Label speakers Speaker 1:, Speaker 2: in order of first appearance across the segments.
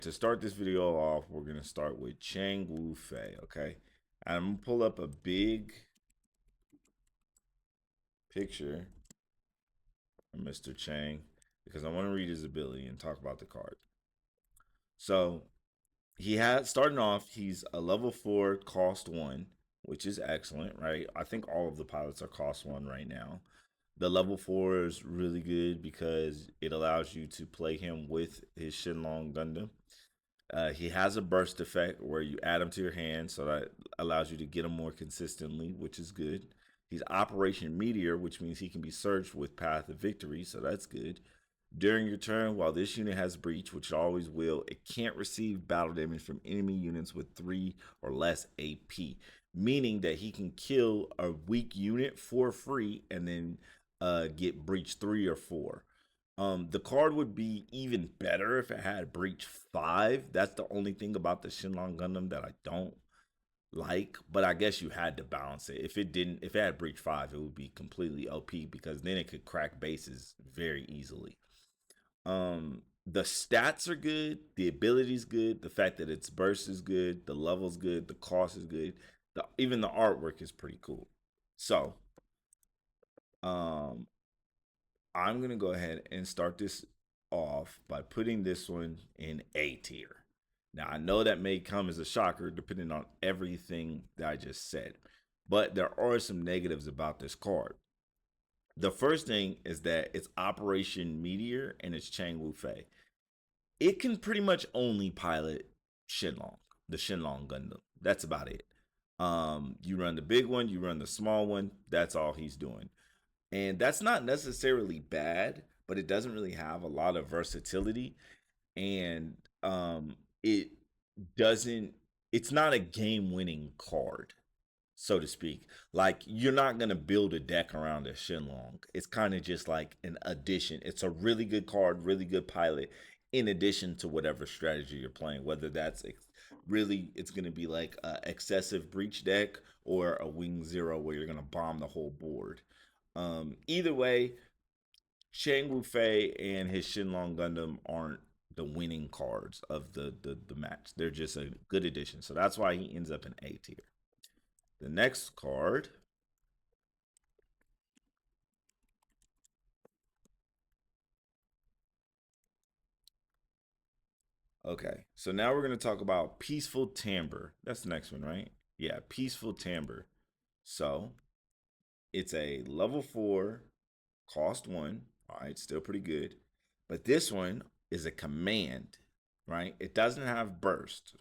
Speaker 1: To start this video off, we're gonna start with Chang Wu Fei, okay? And I'm gonna pull up a big picture of Mr. Chang because I want to read his ability and talk about the card. So he had starting off, he's a level 4 cost 1, which is excellent, right? I think all of the pilots are cost 1 right now. The level 4 is really good because it allows you to play him with his Shenlong Gundam. He has a burst effect where you add him to your hand, so that allows you to get him more consistently, which is good. He's Operation Meteor, which means he can be searched with Path of Victory, so that's good. During your turn, while this unit has Breach, which it always will, it can't receive battle damage from enemy units with 3 or less AP, meaning that he can kill a weak unit for free and then get Breach 3 or 4. The card would be even better if it had Breach 5. That's the only thing about the Shenlong Gundam that I don't like, but I guess you had to balance it. If it had Breach 5, it would be completely OP because then it could crack bases very easily. The stats are good, the ability's good, the fact that its burst is good, the level's good, the cost is good, even the artwork is pretty cool. So, um, I'm going to go ahead and start this off by putting this one in A tier. Now, I know that may come as a shocker depending on everything that I just said, but there are some negatives about this card. The first thing is that it's Operation Meteor and it's Chang Wu Fei. It can pretty much only pilot Shenlong, the Shenlong Gundam. That's about it. You run the big one, you run the small one. That's all he's doing. And that's not necessarily bad, but it doesn't really have a lot of versatility. And it doesn't, it's not a game winning card, so to speak. Like, you're not going to build a deck around a Shenlong. It's kind of just like an addition. It's a really good card, really good pilot, in addition to whatever strategy you're playing, whether that's really, it's going to be like a excessive breach deck or a wing zero where you're going to bomb the whole board. Either way, Chang Wu Fei and his Shenlong Gundam aren't the winning cards of the match. They're just a good addition. So that's why he ends up in A tier. The next card. Okay, so now we're going to talk about Peaceful Timbre. That's the next one, right? Yeah, Peaceful Timbre. So it's a level 4, cost 1. All right, still pretty good. But this one is a command, right? It doesn't have burst,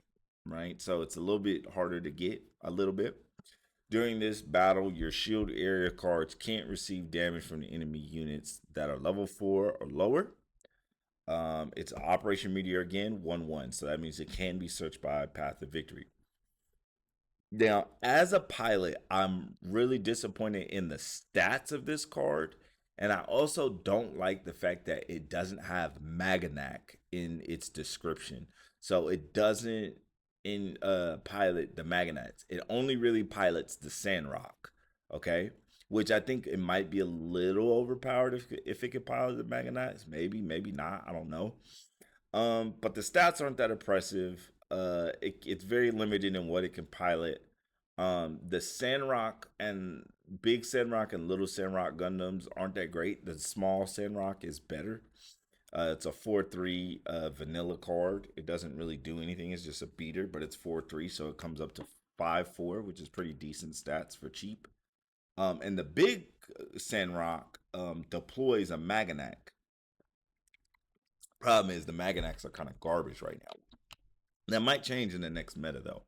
Speaker 1: right? So it's a little bit harder to get, a little bit. During this battle, your shield area cards can't receive damage from the enemy units that are level 4 or lower. It's Operation Meteor again, 1/1. So that means it can be searched by Path of Victory. Now, as a pilot, I'm really disappointed in the stats of this card. And I also don't like the fact that it doesn't have Maganac in its description. So it doesn't in pilot the Maganacs. It only really pilots the Sandrock. Okay. Which I think it might be a little overpowered if it could pilot the Maganacs. Maybe, maybe not. I don't know. But the stats aren't that impressive. It's very limited in what it can pilot. The Sandrock and Big Sandrock and Little Sandrock Gundams aren't that great. The small Sandrock is better. It's a 4/3 vanilla card. It doesn't really do anything. It's just a beater, but it's 4/3, so it comes up to 5/4, which is pretty decent stats for cheap. And the big Sandrock deploys a Maganac. Problem is the Maganacs are kind of garbage right now. That might change in the next meta though.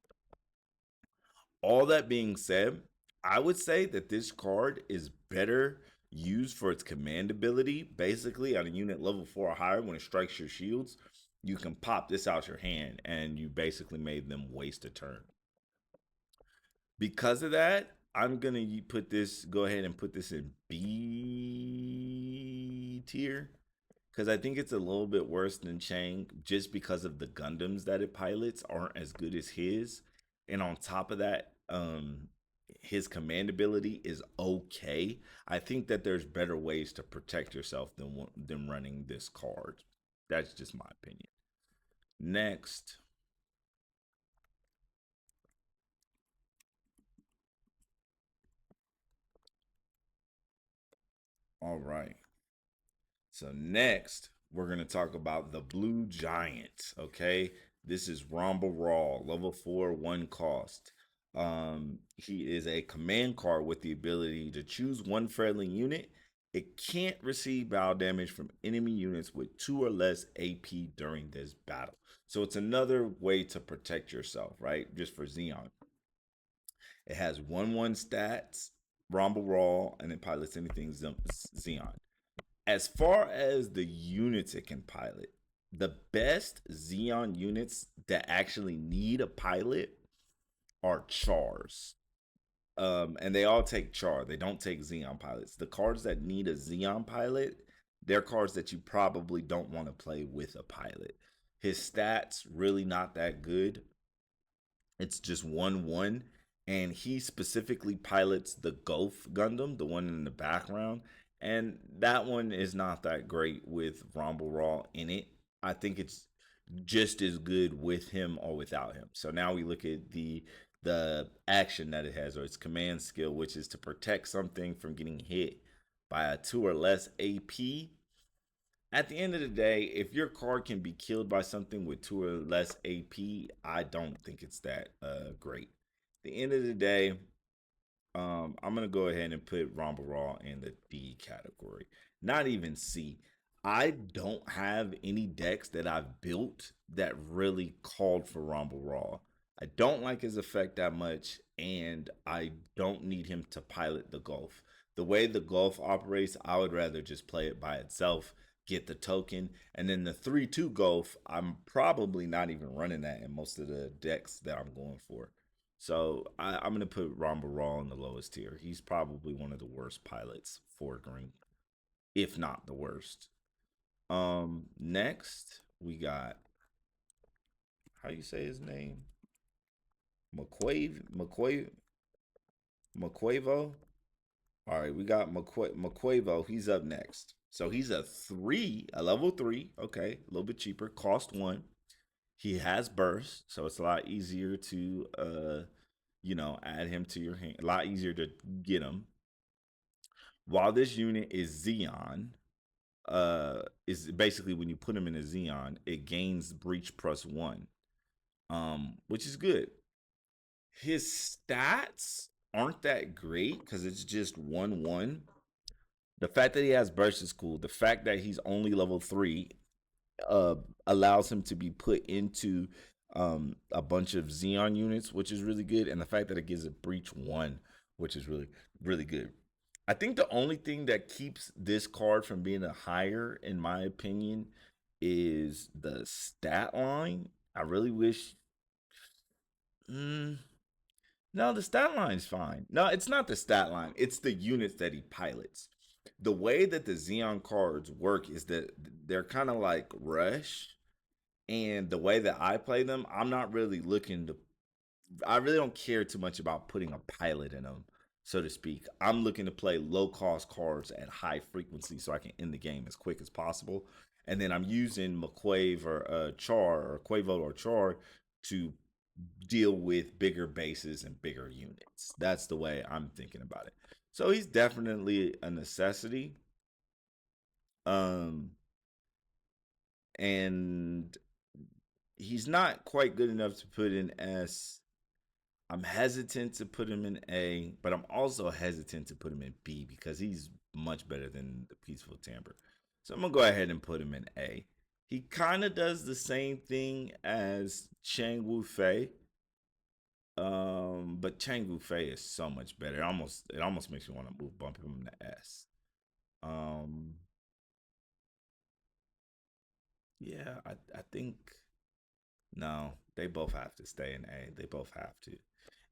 Speaker 1: All that being said, I would say that this card is better used for its command ability. Basically, on a unit level 4 or higher, when it strikes your shields, you can pop this out your hand and you basically made them waste a turn. Because of that, I'm gonna go ahead and put this in B tier because I think it's a little bit worse than Chang just because of the Gundams that it pilots aren't as good as his. And on top of that, his command ability is okay. I think that there's better ways to protect yourself than running this card. That's just my opinion. Next, all right. So next, we're gonna talk about the Blue Giant. Okay, this is Rumble Raw, level 4, one cost. He is a command card with the ability to choose one friendly unit. It can't receive battle damage from enemy units with 2 or less AP during this battle. So it's another way to protect yourself, right? Just for Xeon. It has 1/1 stats, Rumble Raw, and it pilots anything Xeon. As far as the units it can pilot, the best Xeon units that actually need a pilot are Chars. And they all take Char. They don't take Xeon pilots. The cards that need a Xeon pilot, they're cards that you probably don't want to play with a pilot. His stats really not that good. It's just 1/1. And he specifically pilots the Golf Gundam, the one in the background. And that one is not that great with Rumble Raw in it. I think it's just as good with him or without him. So now we look at the action that it has, or its command skill, which is to protect something from getting hit by a 2 or less AP. At the end of the day, if your card can be killed by something with 2 or less AP, I don't think it's that great. At the end of the day, I'm gonna go ahead and put Rumble Raw in the D category, not even C. I don't have any decks that I've built that really called for Rumble Raw. I don't like his effect that much, and I don't need him to pilot the Gulf. The way the Gulf operates, I would rather just play it by itself, get the token, and then the 3/2 Gulf, I'm probably not even running that in most of the decks that I'm going for. So I'm gonna put Rumble Raw in the lowest tier. He's probably one of the worst pilots for green, if not the worst. Next we got, how you say his name? McQuavo. All right, we got McQuavo. He's up next. So he's a level 3. Okay, a little bit cheaper. Cost 1. He has burst, so it's a lot easier to add him to your hand. A lot easier to get him. While this unit is Xeon, is basically when you put him in a Xeon, it gains breach +1, which is good. His stats aren't that great because it's just 1/1. The fact that he has burst is cool. The fact that he's only level 3 uh, allows him to be put into a bunch of Xeon units, which is really good. And the fact that it gives a breach 1, which is really, really good. I think the only thing that keeps this card from being a higher, in my opinion, is the stat line. I really wish. Mm, no, the stat line is fine. No, it's not the stat line. It's the units that he pilots. The way that the Xeon cards work is that they're kind of like Rush, and the way that I play them, I'm not really looking to. I really don't care too much about putting a pilot in them, so to speak. I'm looking to play low cost cards at high frequency so I can end the game as quick as possible. And then I'm using McQuave or Char or Quavo or Char to deal with bigger bases and bigger units. That's the way I'm thinking about it. So he's definitely a necessity. Um, and he's not quite good enough to put in S. I'm hesitant to put him in A, but I'm also hesitant to put him in B because he's much better than the Peaceful Timbre. So I'm gonna go ahead and put him in A. He kind of does the same thing as Chang Wu Fei, but Chang Wu Fei is so much better. It almost makes me want to move bump him to S. Um, yeah, I think no, they both have to stay in A. They both have to.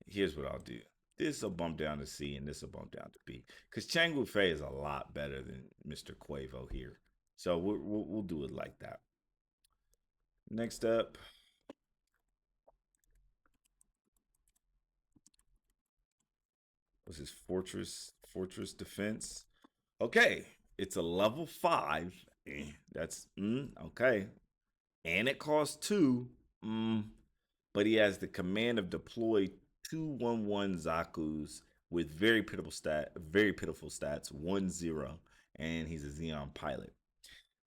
Speaker 1: Here's what I'll do. This will bump down to C and this will bump down to B. Because Chang Wu Fei is a lot better than Mr. Quavo here. So we'll do it like that. Next up was his Fortress Defense. Okay, it's a level 5. That's okay. and it costs two. Mm, but he has the command of deploy 2/1/1 Zaku's with very pitiful stats, 1/0, and he's a Xeon pilot.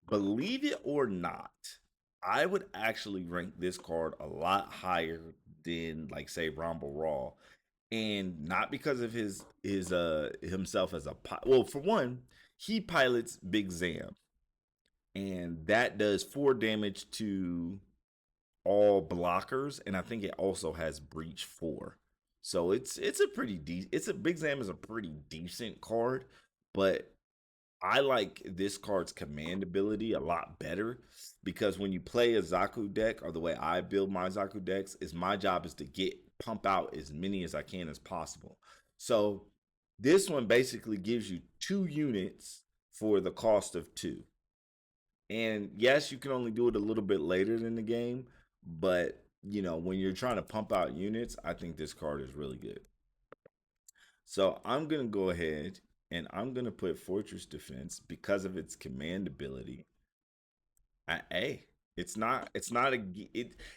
Speaker 1: Believe it or not, I would actually rank this card a lot higher than like say Rumble Raw, and not because of his himself as a well, for one, he pilots Big Zam, and that does 4 damage to all blockers, and I think it also has breach 4. So it's a pretty it's a Big Zam is a pretty decent card, but I like this card's command ability a lot better because when you play a Zaku deck, or the way I build my Zaku decks, is my job is to get pump out as many as I can as possible. So this one basically gives you 2 units for the cost of two. And yes, you can only do it a little bit later in the game, but when you're trying to pump out units, I think this card is really good. So I'm gonna go ahead and I'm gonna put Fortress Defense because of its command ability at A. It's not it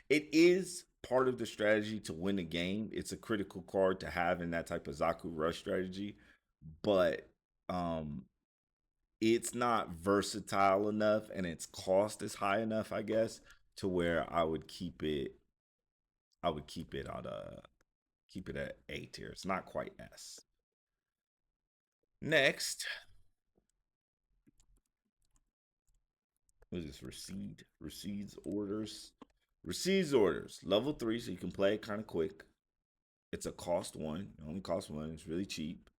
Speaker 1: is part of the strategy to win a game. It's a critical card to have in that type of Zaku rush strategy, but um it's not versatile enough and its cost is high enough, I guess, to where I would keep it at A tier. It's not quite S. Next, what is this? Recedes orders. Level 3, so you can play it kind of quick. It's a cost 1. It only costs 1. It's really cheap.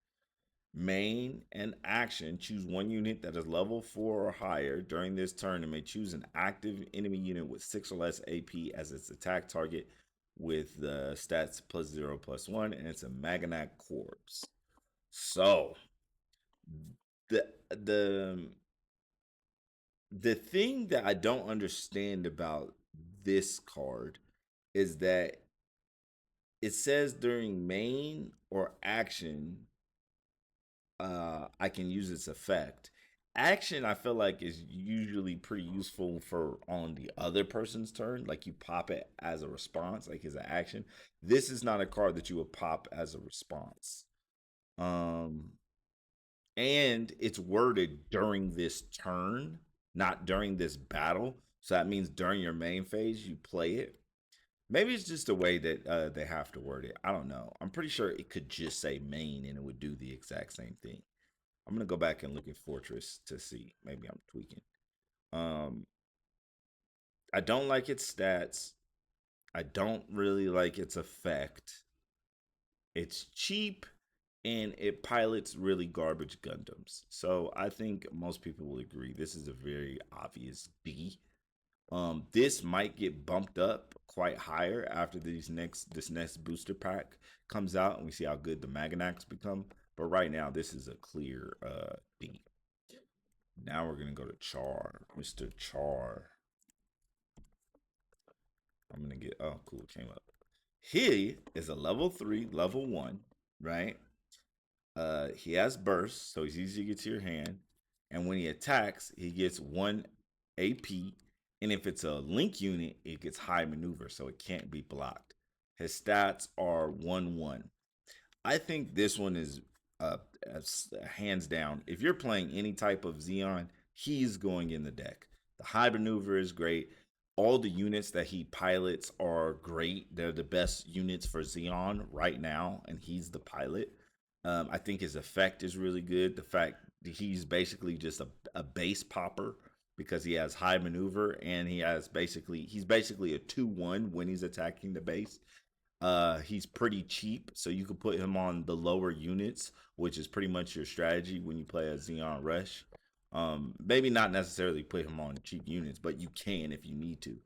Speaker 1: Main and action. Choose one unit that is level 4 or higher during this turn and may choose an active enemy unit with 6 or less AP as its attack target with the stats +0/+1, and it's a Maganac Corpse. So the the the thing that I don't understand about this card is that it says during main or action, I can use its effect. Action, I feel like, is usually pretty useful for on the other person's turn. Like you pop it as a response, like as an action. This is not a card that you would pop as a response. Um, and it's worded during this turn, not during this battle. So that means during your main phase, you play it. Maybe it's just the way that they have to word it. I don't know. I'm pretty sure it could just say main and it would do the exact same thing. I'm gonna go back and look at Fortress to see. Maybe I'm tweaking. Um, I don't like its stats. I don't really like its effect. It's cheap and it pilots really garbage Gundams. So I think most people will agree this is a very obvious B. This might get bumped up quite higher after this next booster pack comes out and we see how good the Maganacs become. But right now, this is a clear B. Now we're gonna go to Char, Mr. Char. I'm gonna get cool, it came up. He is a level 3, level 1, right? He has burst, so he's easy to get to your hand. And when he attacks, he gets 1 AP. And if it's a link unit, it gets high maneuver, so it can't be blocked. His stats are 1/1. I think this one is uh, hands down. If you're playing any type of Xeon, he's going in the deck. The high maneuver is great. All the units that he pilots are great. They're the best units for Xeon right now, and he's the pilot. I think his effect is really good. The fact that he's basically just a base popper because he has high maneuver and he's basically a 2/1 when he's attacking the base. He's pretty cheap, so you can put him on the lower units, which is pretty much your strategy when you play a Xeon Rush. Maybe not necessarily put him on cheap units, but you can if you need to.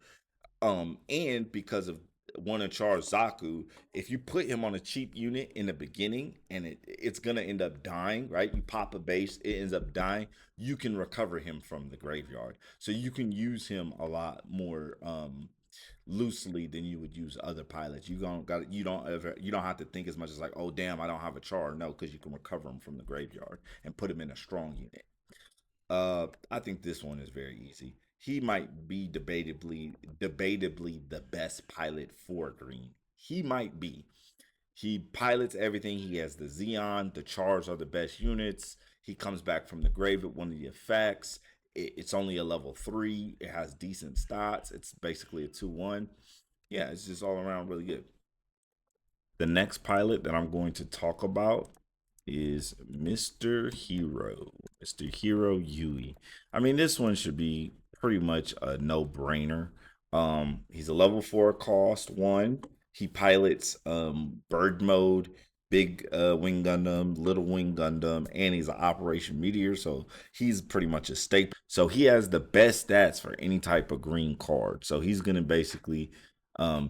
Speaker 1: And because of one of Char's Zaku, if you put him on a cheap unit in the beginning and it's gonna end up dying, right? You pop a base, it ends up dying. You can recover him from the graveyard, so you can use him a lot more loosely than you would use other pilots. You don't have to think as much as like, oh damn, I don't have a Char. No, because you can recover him from the graveyard and put him in a strong unit. I think this one is very easy. he might be debatably the best pilot for green. He might be. He pilots everything. He has the Xeon. The Chars are the best units. He comes back from the grave at one of the effects. It's only a level 3. It has decent stats. It's basically a 2-1. Yeah, it's just all around really good. The next pilot that I'm going to talk about is Mr. Hero. Mr. Hero Yui. I mean, this one should be pretty much a no-brainer. He's a level 4 cost 1. He pilots bird mode, big wing Gundam, little wing Gundam, and he's an Operation Meteor, so he's pretty much a staple. So he has the best stats for any type of green card. So he's gonna basically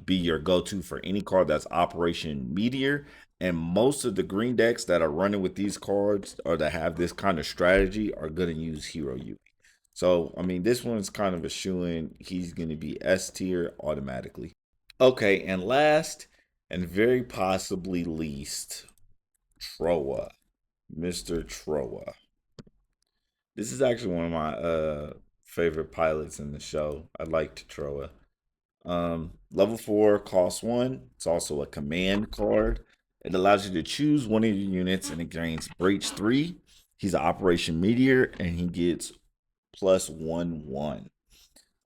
Speaker 1: be your go-to for any card that's Operation Meteor. And most of the green decks that are running with these cards or that have this kind of strategy are going to use Hero Yugi. So, I mean, this one's kind of a shoo-in. He's going to be S tier automatically. Okay, and last and very possibly least, Troa. Mr. Troa. This is actually one of my favorite pilots in the show. I liked Troa. Level 4 costs 1. It's also a command card. It allows you to choose one of your units and it gains Breach 3. He's an Operation Meteor and he gets plus 1/1.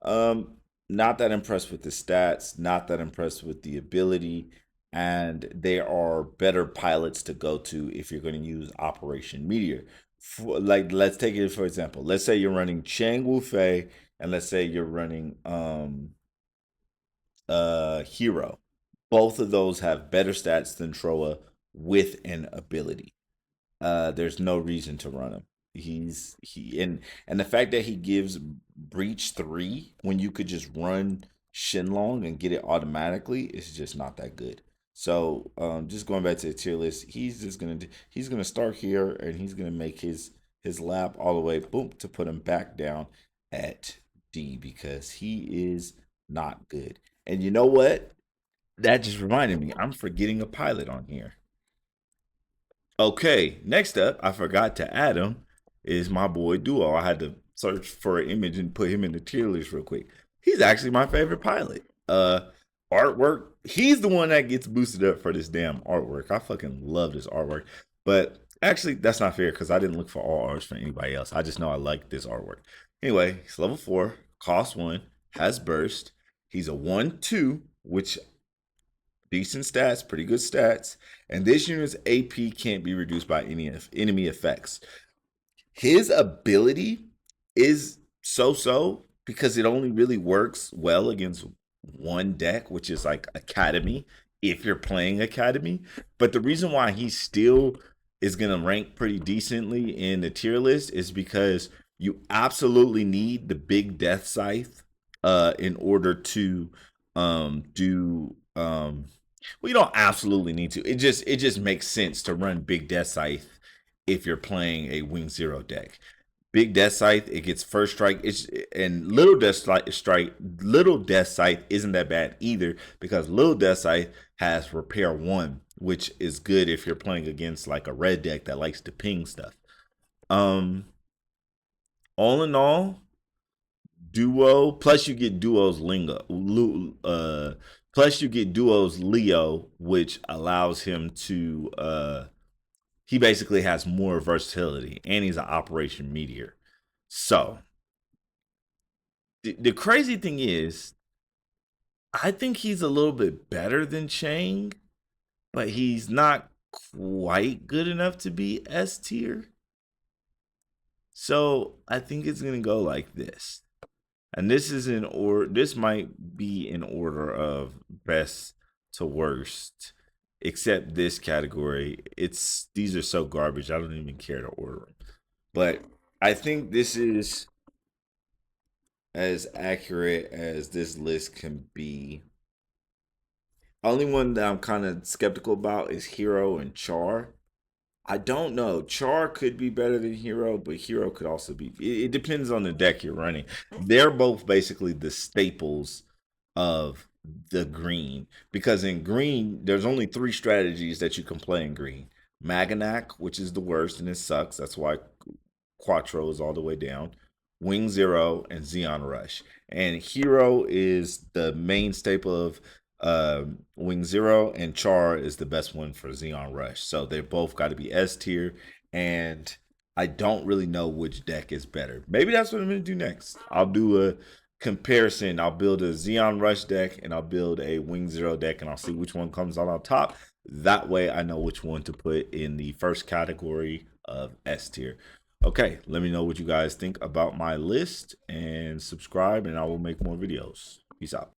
Speaker 1: Um, Not that impressed with the stats, not that impressed with the ability, and there are better pilots to go to if you're going to use Operation Meteor. Like, let's take it for example. Let's say you're running Chang Wu Fei, and let's say you're running Hero. Both of those have better stats than Troa with an ability. There's no reason to run him. And the fact that he gives Breach 3 when you could just run Shenlong and get it automatically is just not that good. So just going back to the tier list, he's gonna start here and he's gonna make his lap all the way boom to put him back down at D because he is not good. And you know what? That just reminded me, I'm forgetting a pilot on here. Okay, next up, I forgot to add him, is my boy Duo. I had to search for an image and put him in the tier list real quick. He's actually my favorite pilot. Artwork, he's the one that gets boosted up for this damn artwork. I fucking love this artwork. But actually, that's not fair because I didn't look for all arts for anybody else. I just know I like this artwork. Anyway, he's level 4, cost 1, has burst. He's a 1/2, which decent stats, pretty good stats. And this unit's AP can't be reduced by any enemy effects. His ability is so because it only really works well against one deck, which is like Academy, if you're playing Academy. But the reason why he still is going to rank pretty decently in the tier list is because you absolutely need the big Death Scythe in order to do well, you don't absolutely need to. It just makes sense to run Big Death Scythe if you're playing a Wing Zero deck. Big Death Scythe, it gets first strike. And Little Death Scythe isn't that bad either because Little Death Scythe has Repair 1, which is good if you're playing against like a red deck that likes to ping stuff. Um, all in all, Duo plus you get Duo's Lingo. Plus you get Duo's Leo, which allows him to he basically has more versatility and he's an Operation Meteor. So the crazy thing is, I think he's a little bit better than Chang, but he's not quite good enough to be S tier. So I think it's gonna go like this. And this is in order, this might be in order of best to worst, except this category. These are so garbage, I don't even care to order them. But I think this is as accurate as this list can be. Only one that I'm kind of skeptical about is Hero and Char. I don't know. Char could be better than Hero, but Hero could also be. It depends on the deck you're running. They're both basically the staples of the green because in green there's only 3 strategies that you can play in green. Maganac, which is the worst and it sucks. That's why Quattro is all the way down. Wing Zero, and Xeon Rush. And Hero is the main staple of Wing Zero, and Char is the best one for Xeon Rush. So they both got to be S tier. And I don't really know which deck is better. Maybe that's what I'm going to do next. I'll do a comparison. I'll build a Xeon Rush deck and I'll build a Wing Zero deck, and I'll see which one comes out on top. That way I know which one to put in the first category of S tier. Okay, let me know what you guys think about my list and subscribe, and I will make more videos. Peace out.